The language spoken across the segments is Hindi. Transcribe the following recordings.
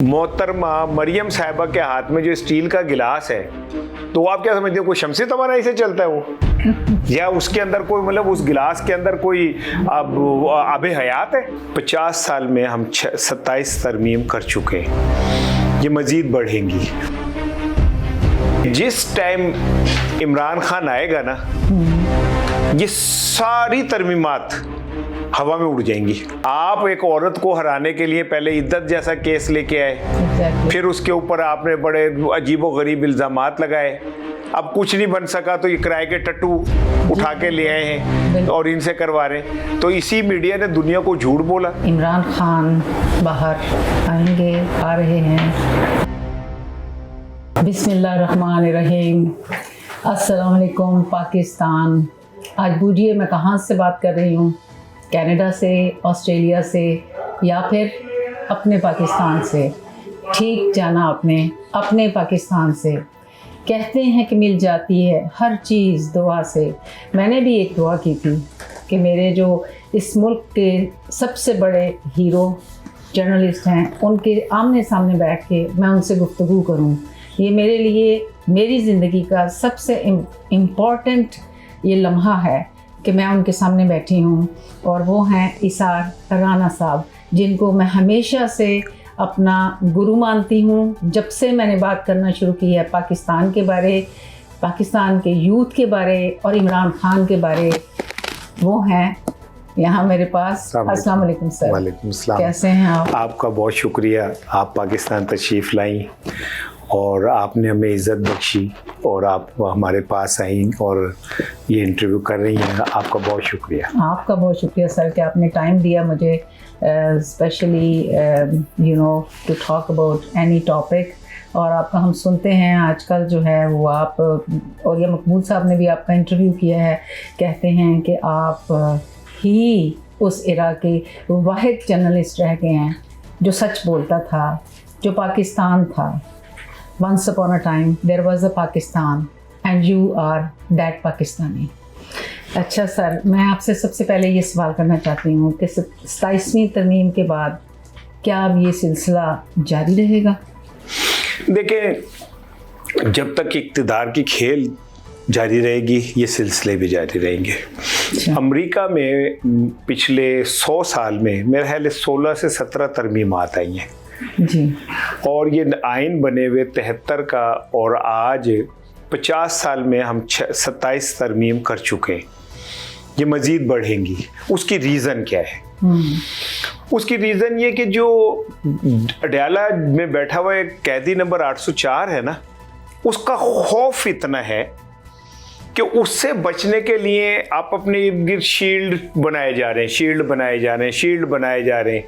मोहतरमा मरियम साहिबा के हाथ में जो स्टील का गिलास है, तो आप क्या समझते हो कोई शमसी तवानाई से चलता है वो? या उसके अंदर कोई मतलब उस गिलास के अंदर कोई आबे हयात है? 50 साल में हम 27 तरमीम कर चुके हैं, ये मजीद बढ़ेंगी। जिस टाइम इमरान खान आएगा ना, ये सारी तरमीमात हवा में उड़ जाएंगी। आप एक औरत को हराने के लिए पहले इद्दत जैसा केस लेके आए, फिर उसके ऊपर आपने बड़े अजीबो गरीब इल्जामात लगाए। अब कुछ नहीं बन सका तो ये किराए के टट्टू उठा के ले आए हैं और इनसे करवा रहे हैं। तो इसी मीडिया ने दुनिया को झूठ बोला। इमरान खान बाहर आएंगे, आ रहे हैं। बिस्मिल्लाहिर्रहमानिर्रहीम। अस्सलाम वालेकुम पाकिस्तान। आज बूझिए मैं कहाँ से बात कर रही हूँ, कनाडा से, ऑस्ट्रेलिया से, या फिर अपने पाकिस्तान से। ठीक जाना आपने, अपने पाकिस्तान से। कहते हैं कि मिल जाती है हर चीज़ दुआ से। मैंने भी एक दुआ की थी कि मेरे जो इस मुल्क के सबसे बड़े हीरो जर्नलिस्ट हैं, उनके आमने सामने बैठ के मैं उनसे गुफ्तगू करूं। ये मेरे लिए मेरी ज़िंदगी का सबसे इम्पॉर्टेंट ये लम्हा है कि मैं उनके सामने बैठी हूँ, और वो हैं इसार राना साहब, जिनको मैं हमेशा से अपना गुरु मानती हूँ। जब से मैंने बात करना शुरू की है पाकिस्तान के बारे, पाकिस्तान के यूथ के बारे और इमरान खान के बारे, वो हैं यहाँ मेरे पास। अस्सलाम वालेकुम सर। वालेकुम सलाम। कैसे हैं आप? आपका बहुत शुक्रिया, आप पाकिस्तान तशरीफ़ लाई और आपने हमें इज़्ज़त बख्शी और आप हमारे पास आई और ये इंटरव्यू कर रही हैं। आपका बहुत शुक्रिया। आपका बहुत शुक्रिया सर कि आपने टाइम दिया मुझे, specially to talk about any topic. और आपका हम सुनते हैं आजकल जो है वो आप, और या मकबूल साहब ने भी आपका इंटरव्यू किया है, कहते हैं कि आप ही उस इरा के वाहिद जर्नलिस्ट रह गए हैं जो सच बोलता था, जो पाकिस्तान था। Once upon a time there was a Pakistan and you are that Pakistani। अच्छा सर, मैं आपसे सबसे पहले ये सवाल करना चाहती हूँ कि 27वीं तरमीम के बाद क्या अब ये सिलसिला जारी रहेगा? देखें, जब तक इक़्तिदार की खेल जारी रहेगी ये सिलसिले भी जारी रहेंगे। अच्छा। अमेरिका में पिछले 100 साल में मेरे ख्याल 16 से 17 तरमीमात आई हैं जी, और ये आइन बने हुए 73 का, और आज 50 साल में हम 27 तरमीम कर चुके हैं, ये मज़ीद बढ़ेंगी। उसकी रीज़न क्या है? उसकी रीज़न ये कि जो अडयाला में बैठा हुआ एक कैदी नंबर 804 है ना, उसका खौफ इतना है कि उससे बचने के लिए आप अपने इर्द गिर्द शील्ड बनाए जा रहे हैं, शील्ड बनाए जा रहे हैं, शील्ड बनाए जा रहे हैं।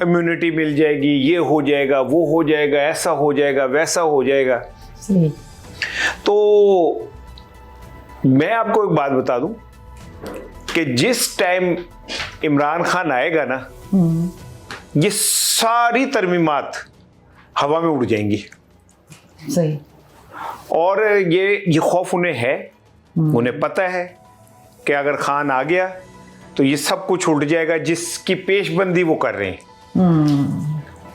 इम्यूनिटी मिल जाएगी, ये हो जाएगा, वो हो जाएगा, ऐसा हो जाएगा, वैसा हो जाएगा। तो मैं आपको एक बात बता दूं कि जिस टाइम इमरान खान आएगा ना, ये सारी तरमीमात हवा में उड़ जाएंगी। सही। और ये खौफ उन्हें है, उन्हें पता है कि अगर खान आ गया तो ये सब कुछ उड़ जाएगा, जिसकी पेशबंदी वो कर रहे हैं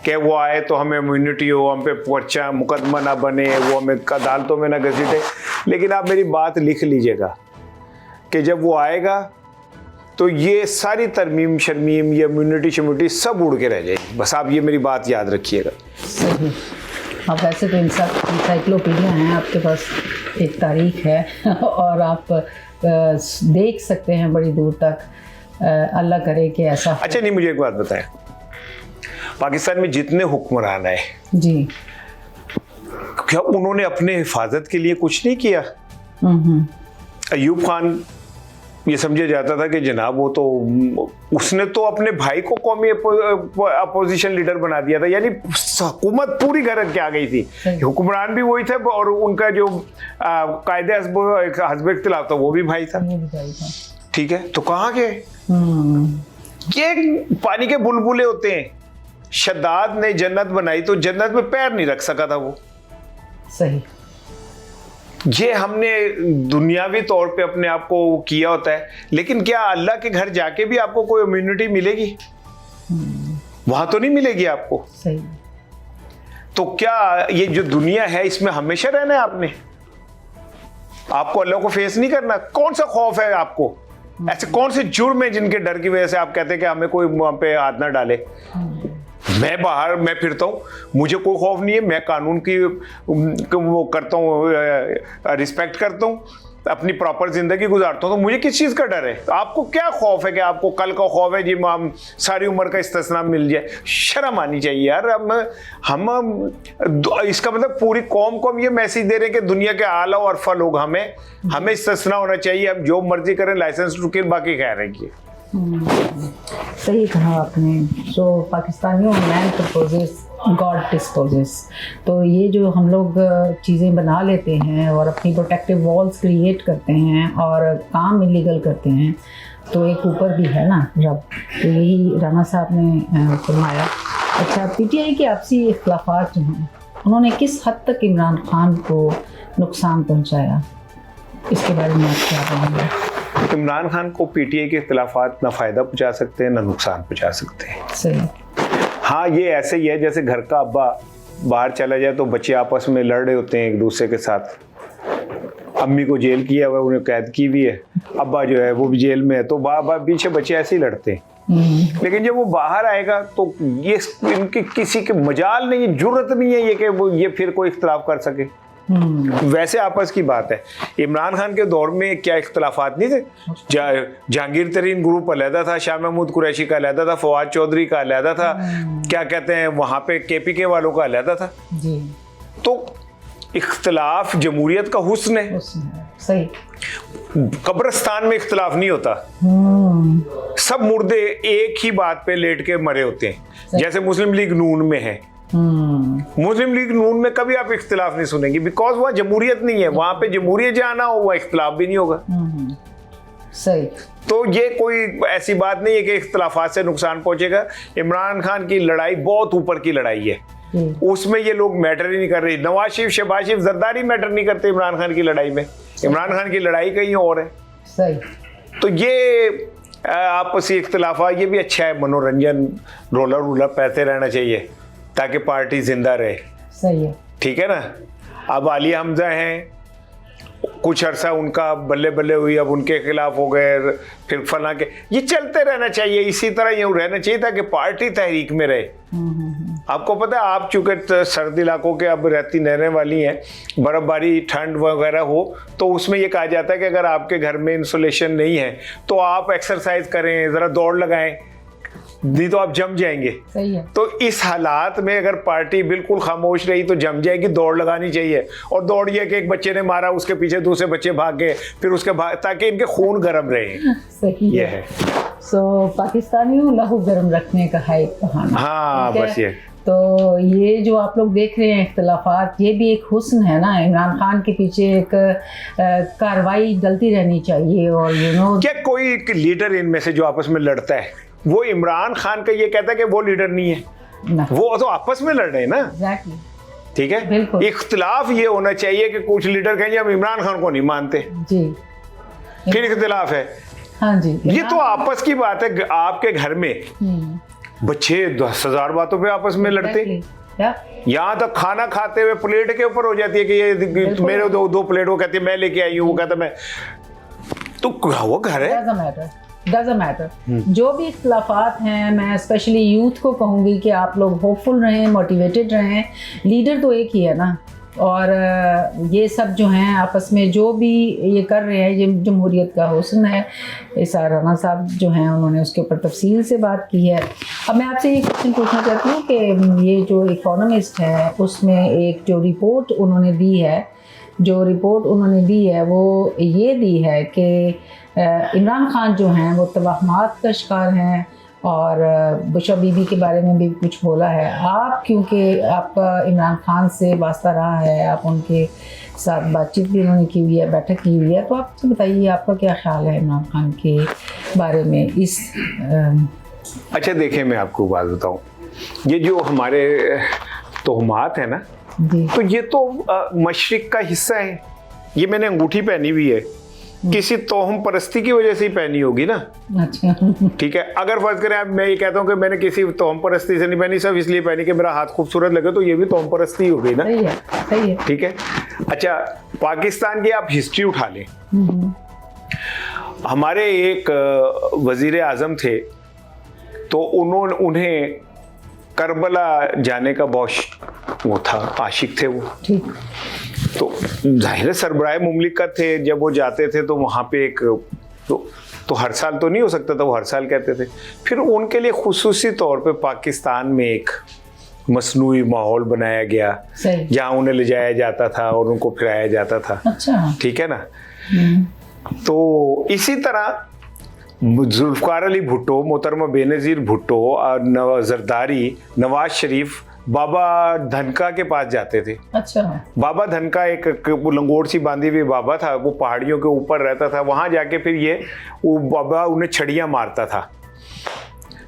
कि वो आए तो हमें इम्यूनिटी हो, हम पे पर्चा मुकदमा ना बने, वो हमें अदालतों में ना घसीटे। लेकिन आप मेरी बात लिख लीजिएगा कि जब वो आएगा तो ये सारी तरमीम शर्मीम, ये इम्यूनिटी शम्यूनिटी सब उड़ के रह जाएगी। बस आप ये मेरी बात याद रखिएगा। सही। आप वैसे तो इंसाइक्लोपीडिया हैं, आपके पास एक तारीख है और आप देख सकते हैं बड़ी दूर तक। अल्लाह करे कि ऐसा। अच्छा, नहीं, मुझे एक बात बताएं, पाकिस्तान में जितने हुक्मरान आए जी, क्या उन्होंने अपने हिफाजत के लिए कुछ नहीं किया? अयूब खान ये समझा जाता था कि जनाब वो तो, उसने तो अपने भाई को कौमी अपोजिशन लीडर बना दिया था, यानी हुकूमत पूरी घर के आ गई थी। हुक्मरान भी वही थे और उनका जो कायदे हस्ब इख्तिलाफ था वो भी भाई था। ठीक है, तो कहाँ गए? ये पानी के बुलबुले होते हैं। शद्दाद ने जन्नत बनाई तो जन्नत में पैर नहीं रख सका था वो। सही। ये हमने दुनियावी तौर पे अपने आप को किया होता है, लेकिन क्या अल्लाह के घर जाके भी आपको कोई इम्यूनिटी मिलेगी? वहां तो नहीं मिलेगी आपको। सही। तो क्या ये जो दुनिया है इसमें हमेशा रहना है आपने? आपको अल्लाह को फेस नहीं करना? कौन सा खौफ है आपको? ऐसे कौन से जुर्म है जिनके डर की वजह से आप कहते हैं कि हमें कोई वहां पे हाथ ना डाले? मैं बाहर मैं फिरता हूँ, मुझे कोई खौफ नहीं है, मैं कानून की वो करता हूँ, रिस्पेक्ट करता हूँ, अपनी प्रॉपर जिंदगी गुजारता हूँ, तो मुझे किस चीज़ का डर है? तो आपको क्या खौफ है कि आपको कल का खौफ है जी हम सारी उम्र का इस्तिस्ना मिल जाए? शर्म आनी चाहिए यार। हम इसका मतलब पूरी कौम को हम ये मैसेज दे रहे हैं कि दुनिया के आला और अरफा लोग हमें इस्तिस्ना होना चाहिए, हम जो मर्जी करें, लाइसेंस टू किल, बाकी कह रहे हैं। सही कहा आपने। सो पाकिस्तानियों मैन प्रपोजेस गॉड डिस्पोजेस। तो ये जो हम लोग चीज़ें बना लेते हैं और अपनी प्रोटेक्टिव वॉल्स क्रिएट करते हैं और काम इलीगल करते हैं, तो एक ऊपर भी है ना रब। तो यही राना साहब ने फरमाया। अच्छा, पीटीआई के आपसी इख्तिलाफात जो हैं उन्होंने किस हद तक इमरान खान को नुकसान पहुँचाया, इसके बारे में आप क्या कहेंगे? इमरान खान को पीटीआई के इख्तिलाफात ना फ़ायदा पहुँचा सकते हैं ना नुकसान पहुँचा सकते हैं। सही। हाँ, ये ऐसे ही है जैसे घर का अब्बा बाहर चला जाए तो बच्चे आपस में लड़ रहे होते हैं एक दूसरे के साथ। अम्मी को जेल किया हुआ, उन्हें कैद की भी है, अब्बा जो है वो भी जेल में है, तो पीछे बच्चे ऐसे ही लड़ते हैं। लेकिन जब वो बाहर आएगा तो ये इनकी किसी के मजाल नहीं, जुर्रत नहीं है ये कि वो ये फिर कोई इख्तिलाफ कर सके। वैसे आपस की बात है। इमरान खान के दौर में क्या इख्तिलाफात नहीं थे? जहांगीर तरीन ग्रुप अलहदा था, शाह महमूद कुरैशी का अलहदा था, फवाद चौधरी का अलहदा था, क्या कहते हैं वहाँ पे केपीके वालों का अलहदा था जी। तो इख्तिलाफ जमहूरियत का हुस्न है। सही। कब्रिस्तान में इख्तिलाफ नहीं होता, सब मुर्दे एक ही बात पे लेट के मरे होते हैं, जैसे मुस्लिम लीग नून में है। मुस्लिम लीग नून में कभी आप इख्तिलाफ नहीं सुनेंगे, बिकॉज वहाँ जमहूरियत नहीं है। वहां पे जमहूरियत जहाँ ना हो वहाँ इख्तिलाफ भी नहीं होगा। सही। तो ये कोई ऐसी बात नहीं है कि इख्तिलाफात से नुकसान पहुंचेगा। इमरान खान की लड़ाई बहुत ऊपर की लड़ाई है, उसमें ये लोग मैटर ही नहीं कर रहे। नवाज शरीफ, शहबाज शरीफ, जरदारी मैटर नहीं करते इमरान खान की लड़ाई में। इमरान खान की लड़ाई कहीं और है। सही। तो ये आपसी इख्तिलाफात ये भी अच्छा है, मनोरंजन, रोलर वूलर पैसे रहना चाहिए ताकि पार्टी जिंदा रहे। सही है। ठीक है ना। अब आलिया हमजा हैं, कुछ अरसा उनका बल्ले बल्ले हुई, अब उनके खिलाफ हो गए, फिर फला के, ये चलते रहना चाहिए, इसी तरह यूँ रहना चाहिए ताकि पार्टी तहरीक में रहे। आपको पता है, आप चूंकि सर्द इलाकों के अब रहने वाली हैं, बर्फबारी ठंड वगैरह हो तो उसमें ये कहा जाता है कि अगर आपके घर में इंसुलेशन नहीं है तो आप एक्सरसाइज करें, ज़रा दौड़ लगाएं, नहीं तो आप जम जाएंगे। सही है। तो इस हालात में अगर पार्टी बिल्कुल खामोश रही तो जम जाएगी। दौड़ लगानी चाहिए, और दौड़ ये कि एक बच्चे ने मारा, उसके पीछे दूसरे बच्चे भाग गए, फिर उसके ताकि इनके खून गर्म रहे। सही ये है। सो पाकिस्तानियों लहू गर्म रखने का है एक बहाना। हाँ, बस ये। तो ये जो आप लोग देख रहे हैं इख्तिलाफात, ये भी एक हुस्न है ना। इमरान खान के पीछे एक कार्रवाई डलती रहनी चाहिए। और क्या कोई लीडर इनमें से जो आपस में लड़ता है वो इमरान खान का ये कहता है कि वो लीडर नहीं है ना। वो तो आपस में लड़ रहे हैं ना। एग्जैक्टली। ठीक है। इख्तिलाफ ये होना चाहिए कि कुछ लीडर कहेंगे हम इमरान खान को नहीं मानते जी, फिर इख्तिलाफ है। हाँ जी। ये तो आपस की बात है। आपके घर में बच्चे 10,000 बातों पे आपस में लड़ते, यहाँ तक खाना खाते हुए प्लेट के ऊपर हो जाती है कि ये मेरे दो प्लेट, वो कहती है मैं लेके आई हूँ, वो कहता मैं, तो वो घर है। Doesn't matter. जो भी इख्तिलाफात हैं, मैं स्पेशली यूथ को कहूँगी कि आप लोग होपफुल रहें, मोटिवेटेड रहें। लीडर तो एक ही है ना। और ये सब जो हैं आपस में जो भी ये कर रहे हैं, ये जमहूरियत का हुस्न है। इसार राना साहब जो हैं उन्होंने उसके ऊपर तफसील से बात की है। अब मैं आपसे ये क्वेश्चन पूछना चाहती हूँ कि ये जो इकोनॉमिस्ट है उसमें एक जो रिपोर्ट उन्होंने दी है, वो ये दी है कि इमरान खान जो हैं वो तवाहमात का शिकार हैं, और बुशरा बीबी के बारे में भी कुछ बोला है। आप क्योंकि आपका इमरान खान से वास्ता रहा है, आप उनके साथ बातचीत भी उन्होंने की हुई है, बैठक की हुई है, तो आप बताइए आपका क्या ख्याल है इमरान खान के बारे में इस अच्छा देखें, मैं आपको बात बताऊँ, ये जो हमारे तोहमात है ना, तो ये तो मशरिक का हिस्सा है। ये मैंने अंगूठी पहनी हुई है, किसी तोहम परस्ती की वजह से ही पहनी होगी ना। अच्छा। ठीक है, अगर फर्ज करें आप, मैं ये कहता हूँ कि मैंने किसी तोहम परस्ती से नहीं पहनी, सब इसलिए पहनी कि मेरा हाथ खूबसूरत लगे, तो ये भी तोहम परस्ती हो गई ना। सही है, सही है। ठीक है। अच्छा, पाकिस्तान की आप हिस्ट्री उठा लें, हमारे एक वजीर आजम थे, तो उन्हें करबला जाने का बहुत वो था, आशिक थे वो। ठीक। तो जाहिर सरबराह मुमलिकत थे, जब वो जाते थे तो वहाँ पे एक तो हर साल तो नहीं हो सकता था, वो हर साल कहते थे। फिर उनके लिए खुसूसी तौर पे पाकिस्तान में एक मसनूई माहौल बनाया गया, जहाँ उन्हें ले जाया जाता था और उनको फिराया जाता था। अच्छा। ठीक है ना। तो इसी तरह जुल्फ़िकार अली भुट्टो, मोहतरमा बेनज़ीर भुट्टो और जरदारी, नवाज शरीफ बाबा धनका के पास जाते थे। अच्छा। बाबा धनका एक लंगोट सी बांधी हुई बाबा था, वो पहाड़ियों के ऊपर रहता था। वहां जाके फिर वो बाबा उन्हें छड़ियां मारता था।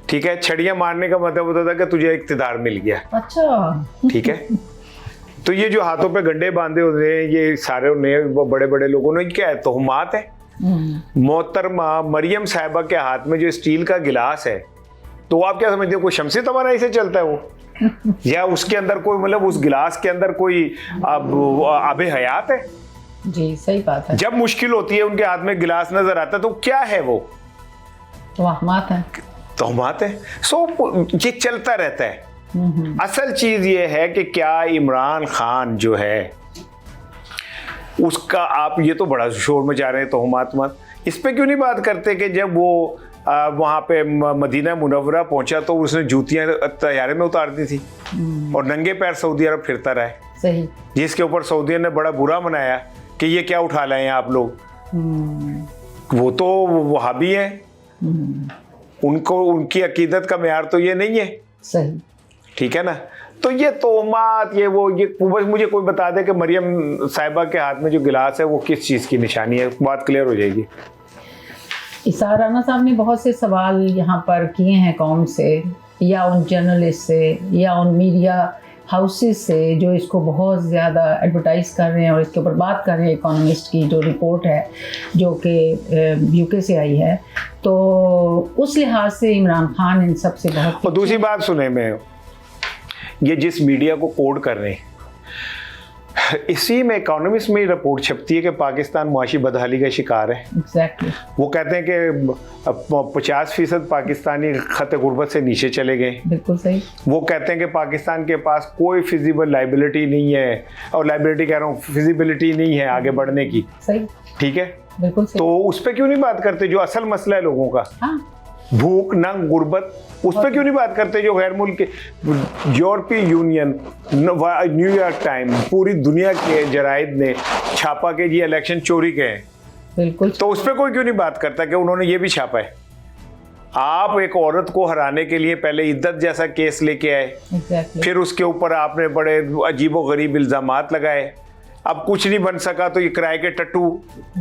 ठीक है, छड़ियां मारने का मतलब होता था कि तुझे इक़्तिदार मिल गया। अच्छा। ठीक है। तो ये जो हाथों पे गंडे बांधे होते हैं, ये सारे बड़े बड़े लोगों ने, क्या है, तोहमात है। मोहतरमा मरियम साहिबा के हाथ में जो स्टील का गिलास है, तो आप क्या समझते हो, कोई शमसी तवानाई से चलता है वो? या उसके अंदर कोई, मतलब उस गिलास के अंदर कोई आबे हयात है? जी, सही बात है। जब मुश्किल होती है उनके हाथ में गिलास नजर आता है, तो क्या है वो? तोहमात है। तोहमात है। ये चलता रहता है। असल चीज ये है कि क्या इमरान खान जो है उसका, आप ये तो बड़ा शोर मचा रहे हैं तोहमात मत, इस पे क्यों नहीं बात करते कि जब वो वहाँ पे मदीना मुनव्वरा पहुंचा तो उसने जूतियां तैयारे में उतार दी थी और नंगे पैर सऊदी अरब फिरता रहा। सही। जिसके ऊपर सऊदियों ने बड़ा बुरा मनाया कि ये क्या उठा लाए हैं आप लोग। वो तो वहाबी हैं, उनको उनकी अकीदत का मेयार तो ये नहीं है। सही। ठीक है ना। तो ये तोहमात, ये बस मुझे कोई बता दे कि मरियम साहिबा के हाथ में जो गिलास है वो किस चीज़ की निशानी है, बात क्लियर हो जाएगी। इसार राना साहब ने बहुत से सवाल यहाँ पर किए हैं कौम से, या उन जर्नलिस्ट से, या उन मीडिया हाउसेस से जो इसको बहुत ज़्यादा एडवर्टाइज़ कर रहे हैं और इसके ऊपर बात कर रहे हैं। इकोनॉमिस्ट की जो रिपोर्ट है जो कि यूके से आई है, तो उस लिहाज से इमरान खान इन सब से बहुत। और दूसरी बात सुने, मैं ये जिस मीडिया को कोड कर रहे हैं, इसी में इकोनॉमिस्ट में रिपोर्ट छपती है कि पाकिस्तान मुआशी बदहाली का शिकार है। Exactly. वो कहते हैं कि 50% पाकिस्तानी खत गुर्बत से नीचे चले गए। बिल्कुल सही। वो कहते हैं कि पाकिस्तान के पास कोई फिजिबल लाइबिलिटी नहीं है, और लाइबिलिटी कह रहा हूँ, फिजिबिलिटी नहीं है आगे बढ़ने की। सही। ठीक है, बिल्कुल सही। तो उस पर क्यों नहीं बात करते जो असल मसला है लोगों का? हाँ। भूख, नंग, गुर्बत, उस पर क्यों नहीं बात करते? जो गैर मुल्क के, यूरोपीय यूनियन, न्यूयॉर्क टाइम, पूरी दुनिया के जराइद ने छापा के ये इलेक्शन चोरी के हैं। बिल्कुल। तो उस पर कोई क्यों नहीं बात करता कि उन्होंने ये भी छापा है? आप एक औरत को हराने के लिए पहले इद्दत जैसा केस लेके आए। Exactly. फिर उसके ऊपर आपने बड़े अजीबोगरीब इल्जामात लगाए। अब कुछ नहीं बन सका तो ये किराए के टट्टू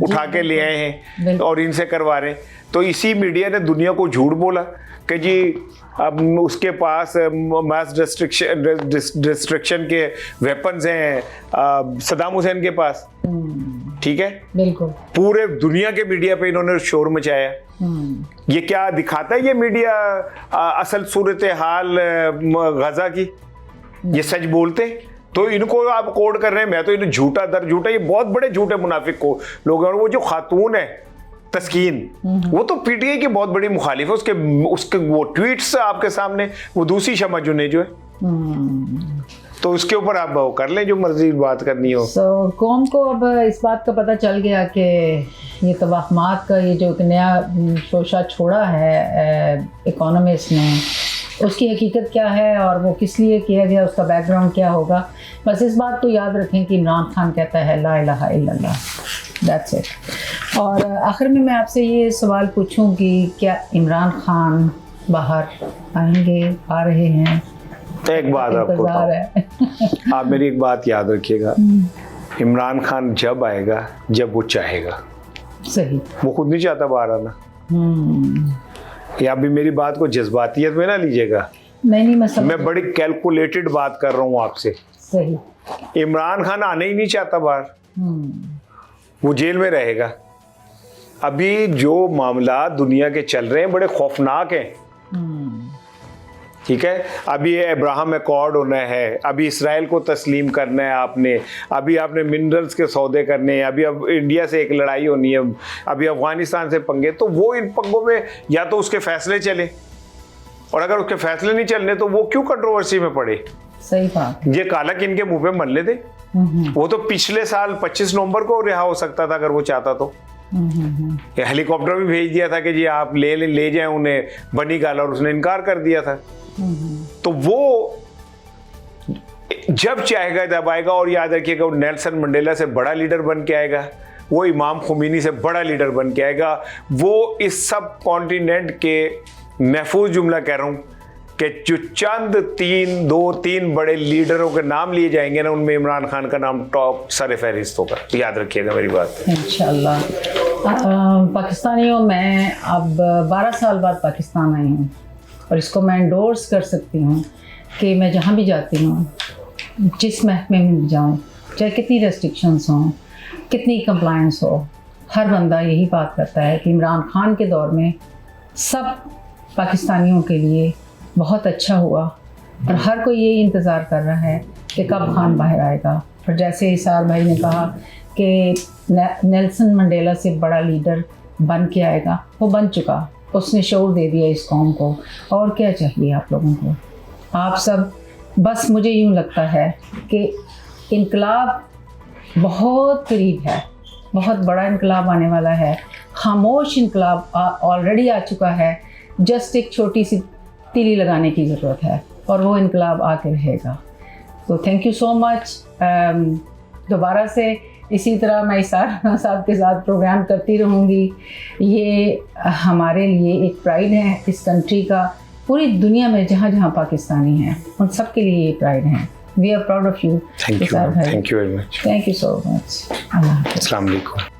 उठा के ले आए हैं और इनसे करवा रहे हैं। तो इसी मीडिया ने दुनिया को झूठ बोला कि जी अब उसके पास मास डिस्ट्रक्शन के वेपन्स हैं सद्दाम हुसैन के पास। ठीक है, बिल्कुल। पूरे दुनिया के मीडिया पे इन्होंने शोर मचाया। ये क्या दिखाता है ये मीडिया असल सूरत हाल गजा की? ये सच बोलते हैं तो इनको आप कोड कर रहे हैं। मैं तो इन्हें झूठा दर झूठा, ये बहुत बड़े झूठे मुनाफिक को लोग हैं। और वो जो खातून है तस्कीन, वो तो पीटीआई की बहुत बड़ी मुखालिफ है। उसके वो ट्वीट्स आपके सामने, वो दूसरी शमा जुने जो है, तो उसके ऊपर आप कर लें जो मर्जी बात करनी हो। कौम को अब इस बात का पता चल गया कि ये तवाहमात का ये जो नया शोशा छोड़ा है इकोनॉमिस्ट ने, उसकी हकीकत क्या है और वो किस लिए किया गया, उसका बैकग्राउंड क्या होगा। बस इस बात को याद रखें कि इमरान खान कहता है ला इलाहा इल्लल्लाह, दैट्स इट। और आखिर में मैं आपसे ये सवाल पूछूं कि क्या इमरान खान बाहर आएंगे, आ रहे हैं? एक बात आपको बताऊं, आप मेरी एक बात याद रखिएगा, इमरान खान जब आएगा जब वो चाहेगा। सही। वो खुद नहीं चाहता बाहर आना। या भी मेरी बात को जज्बातियत में ना लीजिएगा। नहीं, मैं बड़ी कैलकुलेटेड बात कर रहा हूँ आपसे। सही। इमरान खान आने ही नहीं चाहता बाहर, वो जेल में रहेगा। अभी जो मामला दुनिया के चल रहे हैं बड़े खौफनाक हैं। ठीक है, अभी अब्राहम अकॉर्ड होना है, अभी इसराइल को तस्लीम करना है आपने, अभी आपने मिनरल्स के सौदे करने हैं, अभी अब इंडिया से एक लड़ाई होनी है, अभी अफगानिस्तान से पंगे। तो वो इन पंगों में या तो उसके फैसले चले, और अगर उसके फैसले नहीं चलने तो वो क्यों कंट्रोवर्सी में पड़े। सही बात। ये कालक इनके मुंह पे मल लेते। वो तो पिछले साल 25 नवंबर को रिहा हो सकता था अगर वो चाहता तो। हेलीकॉप्टर भी भेज दिया था कि जी आप ले जाएं उन्हें बनीगाल, और उसने इनकार कर दिया था। तो वो जब चाहेगा तब आएगा। और याद रखिएगा, वो नेल्सन मंडेला से बड़ा लीडर बन के आएगा, वो इमाम खुमैनी से बड़ा लीडर बन के आएगा। वो इस सब कॉन्टिनेंट के, महफूज जुमला कह रहा हूं, कि जो चंद 2-3 बड़े लीडरों के नाम लिए जाएंगे ना, उनमें इमरान खान का नाम टॉप सर फहरिस्त होगा। याद रखिएगा मेरी बात। इंशाल्लाह। पाकिस्तानियों, मैं अब 12 साल बाद पाकिस्तान आई हूँ, और इसको मैं एंडोर्स कर सकती हूँ कि मैं जहाँ भी जाती हूँ, जिस महकमे में जाऊँ, चाहे कितनी रेस्ट्रिक्शंस हों, कितनी कंप्लायंस हो, हर बंदा यही बात करता है कि इमरान खान के दौर में सब पाकिस्तानियों के लिए बहुत अच्छा हुआ, और हर कोई ये इंतज़ार कर रहा है कि कब खान बाहर आएगा। और जैसे इसार भाई ने कहा कि नेल्सन मंडेला से बड़ा लीडर बन के आएगा, वो बन चुका, उसने शौर दे दिया इस कौम को। और क्या चाहिए आप लोगों को? आप सब बस, मुझे यूँ लगता है कि इनकलाब बहुत करीब है, बहुत बड़ा इनकलाब आने वाला है। खामोश इनकलाब ऑलरेडी आ चुका है, जस्ट एक छोटी सी तीली लगाने की ज़रूरत है, और वो इनकलाब आके रहेगा। तो थैंक यू सो मच। दोबारा से इसी तरह मैं इसार साहब के साथ प्रोग्राम करती रहूँगी। ये हमारे लिए एक प्राइड है इस कंट्री का। पूरी दुनिया में जहाँ जहाँ पाकिस्तानी हैं, उन सब के लिए ये प्राइड है। We are proud of you. Thank you very much. Thank you so much. अल्लाह हाफ़िज़। अस्सलाम वालेकुम।